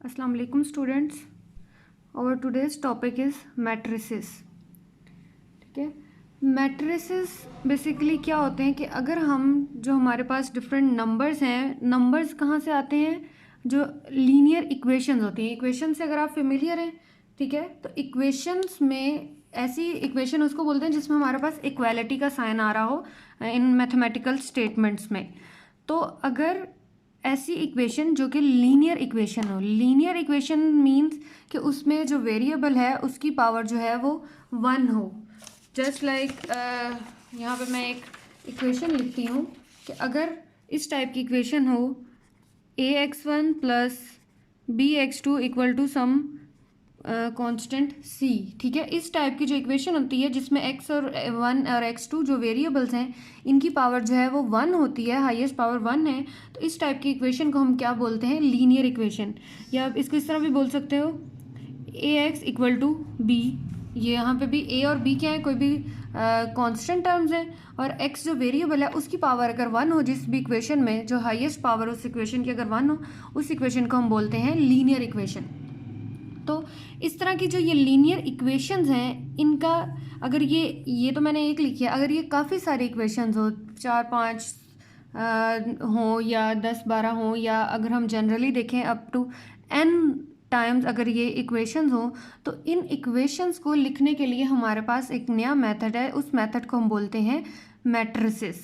अस्सलाम वालेकुम स्टूडेंट्स। और टुडेज टॉपिक इज़ मैट्रिसेस। ठीक है, मैट्रिसेस बेसिकली क्या होते हैं कि अगर हम जो हमारे पास डिफरेंट नंबर्स हैं, नंबर्स कहाँ से आते हैं? जो लीनियर इक्वेशंस होती हैं, इक्वेशन से अगर आप फेमिलियर हैं, ठीक है, तो इक्वेशंस में ऐसी इक्वेशन उसको बोलते हैं जिसमें हमारे पास इक्वालिटी का साइन आ रहा हो इन मैथमेटिकल स्टेटमेंट्स में। तो अगर ऐसी इक्वेशन जो कि लीनियर इक्वेशन हो, लीनियर इक्वेशन मीन्स कि उसमें जो वेरिएबल है उसकी पावर जो है वो 1 हो। जस्ट लाइक यहाँ पे मैं एक इक्वेशन लिखती हूँ कि अगर इस टाइप की इक्वेशन हो ax1 plus bx2 equal to some constant c, ठीक है। इस टाइप की जो इक्वेशन होती है जिसमें x और 1 और x2 जो वेरिएबल्स हैं इनकी पावर जो है वो 1 होती है, हाईएस्ट पावर 1 है, तो इस टाइप की इक्वेशन को हम क्या बोलते हैं? Linear equation. या आप इसको इस तरह भी बोल सकते हो ax इक्वल टू b। ये यहाँ पे भी a और b क्या है? कोई भी कांस्टेंट टर्म्स हैं, और x जो वेरिएबल है उसकी पावर अगर 1 हो, जिस भी इक्वेशन में जो हाईएस्ट पावर उस इक्वेशन की अगर 1 हो, उस इक्वेशन को हम बोलते हैं लीनियर इक्वेशन। तो इस तरह की जो ये लीनियर इक्वेशंस हैं, इनका अगर ये तो मैंने एक लिखी है, अगर ये काफ़ी सारी इक्वेशंस हो, 4-5 हो या 10-12 हो, या अगर हम जनरली देखें अप टू n टाइम्स अगर ये इक्वेशंस हो, तो इन इक्वेशंस को लिखने के लिए हमारे पास एक नया मेथड है, उस मेथड को हम बोलते हैं मैट्रिसेस।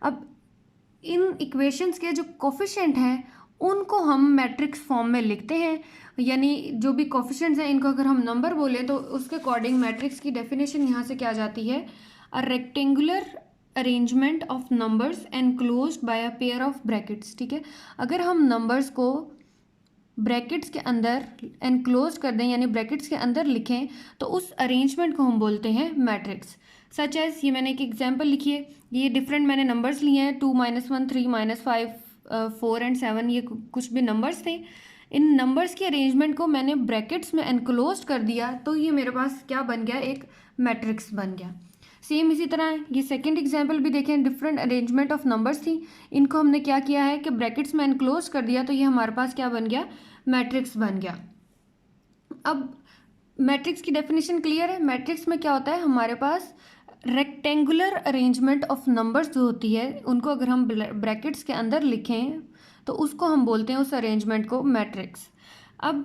अब इन इक्वेशंस के जो कोफिशिएंट हैं उनको हम मैट्रिक्स फॉर्म में लिखते हैं, यानी जो भी कोफिशिएंट्स हैं इनको अगर हम नंबर बोले तो उसके अकॉर्डिंग मैट्रिक्स की डेफिनेशन यहाँ से क्या जाती है? A rectangular arrangement of numbers enclosed bye a pair of brackets. ठीक है, अगर हम नंबर्स को ब्रैकेट्स के अंदर एनक्लोज कर दें यानी ब्रैकेट्स के अंदर लिखें तो उस अरेंजमेंट को हम बोलते हैं मैट्रिक्स। सच एज, ये मैंने एक एग्जांपल लिखी है, ये डिफरेंट मैंने नंबर्स लिए हैं, 2 -1 3 -5 4 एंड 7, ये कुछ भी नंबर्स थे। इन नंबर्स की अरेंजमेंट को मैंने ब्रैकेट्स में एनक्लोज कर दिया तो ये मेरे पास क्या बन गया? एक मैट्रिक्स बन गया। सेम इसी तरह ये सेकंड एग्जांपल भी देखें, डिफरेंट अरेंजमेंट ऑफ नंबर्स थी, इनको हमने क्या किया है कि ब्रैकेट्स में एनक्लोज कर दिया तो ये हमारे पास क्या बन गया? मैट्रिक्स बन गया। अब मैट्रिक्स की डेफिनेशन क्लियर है? मैट्रिक्स में क्या होता है? हमारे पास रेक्टेंगुलर अरेंजमेंट ऑफ नंबर्स जो होती है उनको अगर हम ब्रैकेट्स के अंदर लिखें तो उसको हम बोलते हैं उस अरेंजमेंट को मैट्रिक्स। अब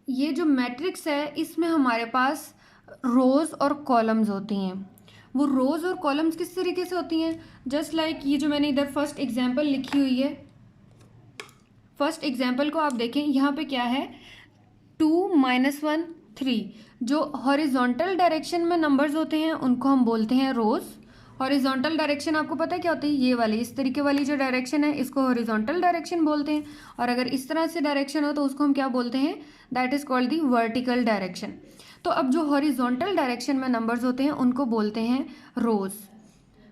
ये जो मैट्रिक्स है इसमें हमारे पास रोज़ और कॉलम्स होती हैं। वो रोज़ और कॉलम्स किस तरीके से होती हैं? जस्ट लाइक ये जो मैंने इधर फर्स्ट एग्जांपल लिखी हुई है, फर्स्ट एग्जांपल को आप देखें, यहाँ पे क्या है? 2 -1 3। जो हॉरिजॉन्टल डायरेक्शन में नंबर्स होते हैं उनको हम बोलते हैं रोज़। हॉरिजॉन्टल डायरेक्शन आपको पता है क्या होती है? ये वाली, इस तरीके वाली जो डायरेक्शन है इसको हॉरिजॉन्टल डायरेक्शन बोलते हैं, और अगर इस तरह से डायरेक्शन हो तो उसको हम क्या बोलते हैं? That is called the vertical direction. तो अब जो हॉरिजॉन्टल डायरेक्शन में नंबर्स होते हैं उनको बोलते हैं रोज़,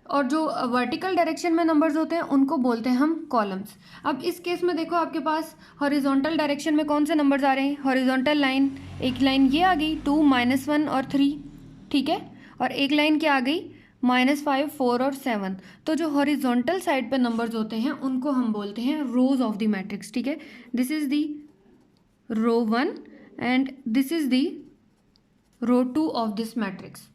और जो वर्टिकल डायरेक्शन में नंबर्स होते हैं उनको बोलते हैं हम कॉलम्स। अब इस केस में देखो आपके पास हॉरिजॉन्टल डायरेक्शन में कौन से नंबर्स आ रहे हैं? हॉरिजॉन्टल लाइन, एक लाइन ये आ गई 2 -1 और 3, ठीक है, और एक लाइन क्या आ गई? -5 4 और 7। तो जो हॉरिजॉन्टल साइड पे नंबर्स होते हैं उनको हम बोलते हैं रोज ऑफ द मैट्रिक्स। ठीक है, this is the row 1 and this is the row 2 of this matrix.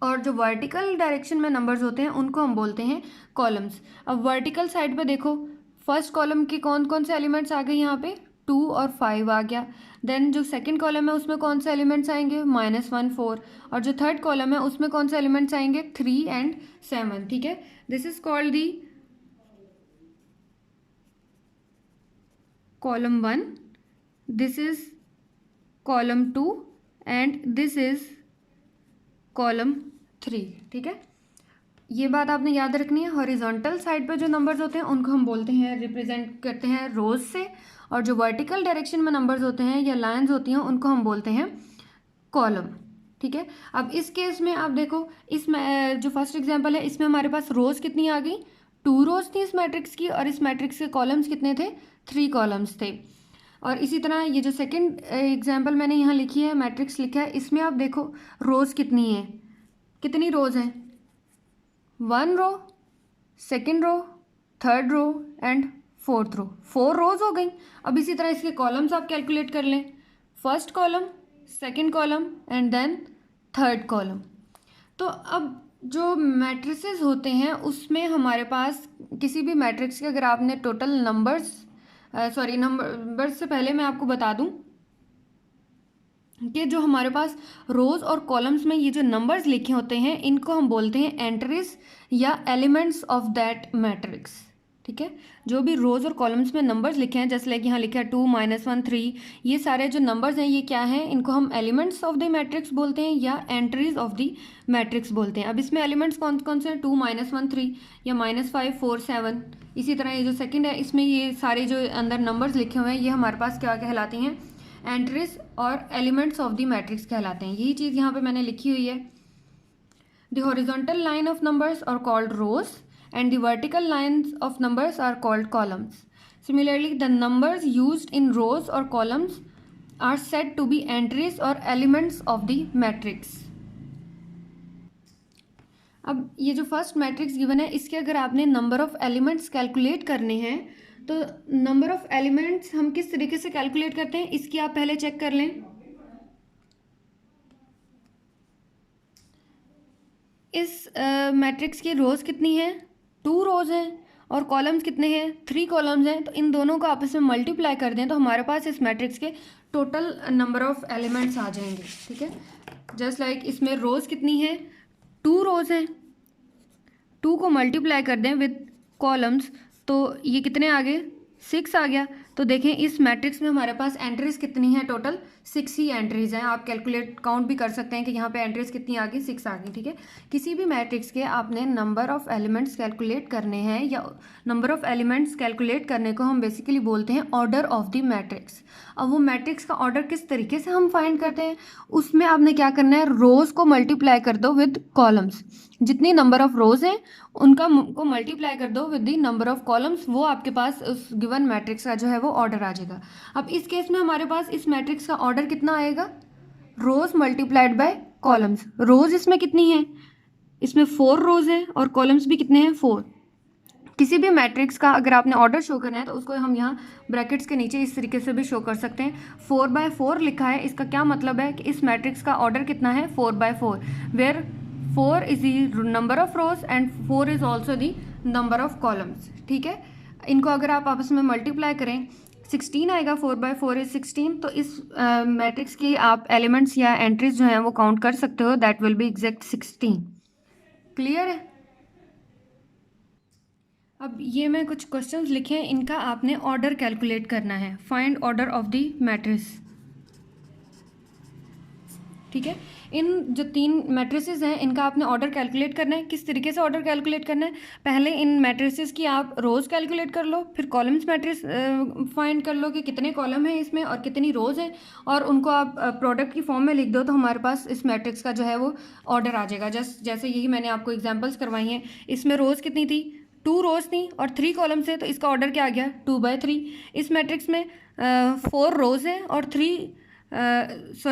और जो वर्टिकल डायरेक्शन में नंबर्स होते हैं उनको हम बोलते हैं कॉलम्स। अब वर्टिकल साइड पे देखो, फर्स्ट कॉलम के कौन कौन से एलिमेंट्स आ गए? यहाँ पे 2 और 5 आ गया। देन जो सेकंड कॉलम है उसमें कौन से एलिमेंट्स आएंगे? -1 4, और जो थर्ड कॉलम है उसमें कौन से एलिमेंट्स आएंगे? 3 एंड 7। ठीक है, this is called the column 1, this is column 2 and this is column 3। ठीक है, ये बात आपने याद रखनी है। हॉरिजॉन्टल साइड पे जो नंबर्स होते हैं उनको हम बोलते हैं, रिप्रेजेंट करते हैं रोज से, और जो वर्टिकल डायरेक्शन में नंबर्स होते हैं या लाइंस होती हैं उनको हम बोलते हैं कॉलम। ठीक है, अब इस केस में आप देखो, इसमें जो फर्स्ट एग्जांपल है इसमें हमारे पास रोज कितनी आ गई? 2 रोज थी इस मैट्रिक्स की, और इस मैट्रिक्स के कॉलम्स कितने थे? 3 कॉलम्स थे। और इसी तरह ये जो सेकंड एग्जांपल मैंने यहाँ लिखी है, मैट्रिक्स लिखा है, इसमें आप देखो रोज कितनी है? कितनी रोज हैं? 1 row, second row, third row and fourth row, 4 rows हो गई। अब इसी तरह इसके कॉलम्स आप कैलकुलेट कर लें, first column, second column and then third column. तो अब जो मैट्रिसेस होते हैं उसमें हमारे पास किसी भी मैट्रिक्स के अगर आपने टोटल नंबर्स नंबर्स से पहले मैं आपको बता दूं कि जो हमारे पास रोज और कॉलम्स में ये जो नंबर्स लिखे होते हैं इनको हम बोलते हैं एंट्रीज या एलिमेंट्स ऑफ दैट मैट्रिक्स। ठीक है, जो भी रोज और कॉलम्स में नंबर्स लिखे हैं, जैसे लाइक यहाँ लिखा है 2, -1, 3, ये सारे जो नंबर्स हैं ये क्या हैं, इनको हम एलिमेंट्स ऑफ द मैट्रिक्स बोलते हैं या एंट्रीज ऑफ द मैट्रिक्स बोलते हैं। अब इसमें एलिमेंट्स कौन कौन से हैं, 2, -1, 3 या -5, 4, 7। इसी तरह ये जो सेकेंड है इसमें ये सारे जो अंदर नंबर्स लिखे हुए हैं ये हमारे पास क्या कहलाती हैं, एंट्रीज और एलिमेंट्स ऑफ द मैट्रिक्स कहलाते हैं। यही चीज़ यहाँ पे मैंने लिखी हुई है। The horizontal line of numbers are called rows and the vertical lines of numbers are called columns. Similarly, the numbers used in rows or columns are said to be entries or elements of the matrix. अब ये जो first matrix given है इसके अगर आपने number of elements calculate करने हैं तो नंबर ऑफ एलिमेंट्स हम किस तरीके से कैलकुलेट करते हैं इसकी आप पहले चेक कर लें। इस मैट्रिक्स की रोज कितनी है, 2 रोज हैं, और कॉलम्स कितने हैं, 3 कॉलम्स हैं। तो इन दोनों को आपस में मल्टीप्लाई कर दें तो हमारे पास इस मैट्रिक्स के टोटल नंबर ऑफ एलिमेंट्स आ जाएंगे। ठीक है, जस्ट लाइक इसमें रोज कितनी है, 2 रोज हैं, 2 को मल्टीप्लाई कर दें विद कॉलम्स तो ये कितने आ गए, 6 आ गया। तो देखें इस मैट्रिक्स में हमारे पास एंट्रीज कितनी है, टोटल 6 ही एंट्रीज हैं। आप कैलकुलेट काउंट भी कर सकते हैं कि यहाँ पे एंट्रीज कितनी आ गई, 6 आ गई। ठीक है, किसी भी मैट्रिक्स के आपने नंबर ऑफ एलिमेंट्स कैलकुलेट करने हैं या नंबर ऑफ एलिमेंट्स कैलकुलेट करने को हम बेसिकली बोलते हैं ऑर्डर ऑफ द मैट्रिक्स। अब वो मैट्रिक्स का ऑर्डर किस तरीके से हम फाइंड करते हैं, उसमें आपने क्या करना है, रोज को मल्टीप्लाई कर दो विद कॉलम्स। जितनी नंबर ऑफ रोज हैं उनका को मल्टीप्लाई कर दो with the number of columns, वो आपके पास उस गिवन मैट्रिक्स का जो है वो ऑर्डर आ जाएगा। अब इस केस में हमारे पास इस मैट्रिक्स का ऑर्डर कितना आएगा, रोज मल्टीप्लाइड बाय कॉलम्स। रोज इसमें कितनी है, इसमें 4 रोज हैं और कॉलम्स भी कितने हैं, 4। किसी भी मैट्रिक्स का अगर आपने ऑर्डर शो करना है तो उसको हम यहाँ ब्रैकेट्स के नीचे इस तरीके से भी शो कर सकते हैं। 4/4 लिखा है, इसका क्या मतलब है कि इस मैट्रिक्स का ऑर्डर कितना है, 4/4, where 4 is the number of rows and 4 is also the number of columns. ठीक है, इनको अगर आप आपस में मल्टीप्लाई करें 16 आएगा, 4/4 इज 16। तो इस मैट्रिक्स की आप एलिमेंट्स या एंट्रीज जो हैं वो काउंट कर सकते हो, that will be exact 16। Clear है। अब ये मैं कुछ क्वेश्चंस लिखे हैं, इनका आपने ऑर्डर कैलकुलेट करना है, find order of the matrix. ठीक है, इन जो 3 मैट्रिसेस हैं इनका आपने ऑर्डर कैलकुलेट करना है। किस तरीके से ऑर्डर कैलकुलेट करना है, पहले इन मैट्रिसेस की आप रोज कैलकुलेट कर लो, फिर कॉलम्स मैट्रिक्स फाइंड कर लो कि कितने कॉलम हैं इसमें और कितनी रोज हैं, और उनको आप प्रोडक्ट की फॉर्म में लिख दो तो हमारे पास इस मैट्रिक्स का जो है वो ऑर्डर आ जाएगा। जैसे यही मैंने आपको एग्जाम्पल्स करवाई हैं, इसमें रोज कितनी थी, 2 रोज थी और 3 कॉलम से, तो इसका ऑर्डर क्या आ गया, 2/3। इस मैट्रिक्स में 4 रोज हैं और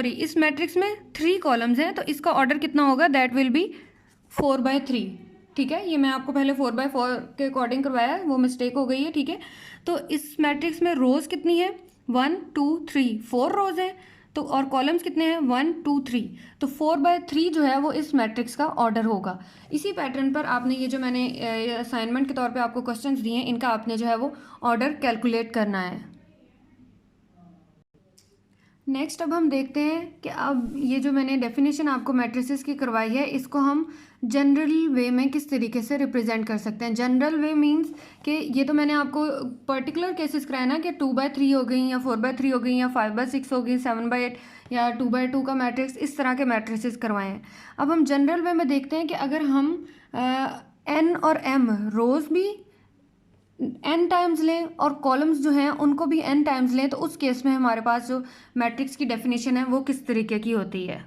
इस मैट्रिक्स में 3 कॉलम्स हैं, तो इसका ऑर्डर कितना होगा, दैट विल बी 4/3। ठीक है, ये मैं आपको पहले 4/4 के अकॉर्डिंग करवाया है, वो मिस्टेक हो गई है। ठीक है, तो इस मैट्रिक्स में रोज कितनी है, 1 2 3, 4 रोज हैं, तो और कॉलम्स कितने हैं, 1 2 3, तो 4/3 जो है वो इस मैट्रिक्स का ऑर्डर होगा। इसी पैटर्न पर आपने ये जो मैंने असाइनमेंट के तौर पे आपको क्वेश्चंस दिए हैं इनका आपने जो है वो ऑर्डर कैलकुलेट करना है। नेक्स्ट अब हम देखते हैं कि अब ये जो मैंने डेफिनेशन आपको मैट्रिसेस की करवाई है इसको हम जनरल वे में किस तरीके से रिप्रेजेंट कर सकते हैं। जनरल वे मींस कि ये तो मैंने आपको पर्टिकुलर केसेस कराया ना कि 2/3 हो गई या 4/3 हो गई या 5/6 हो गई, 7/8 या 2/2 का मैट्रिक्स, इस तरह के मैट्रिसेस करवाए हैं। अब हम जनरल वे में देखते हैं कि अगर हम n और m रोज भी n टाइम्स लें और कॉलम्स जो हैं उनको भी n टाइम्स लें, तो उस केस में हमारे पास जो मैट्रिक्स की डेफिनेशन है वो किस तरीके की होती है।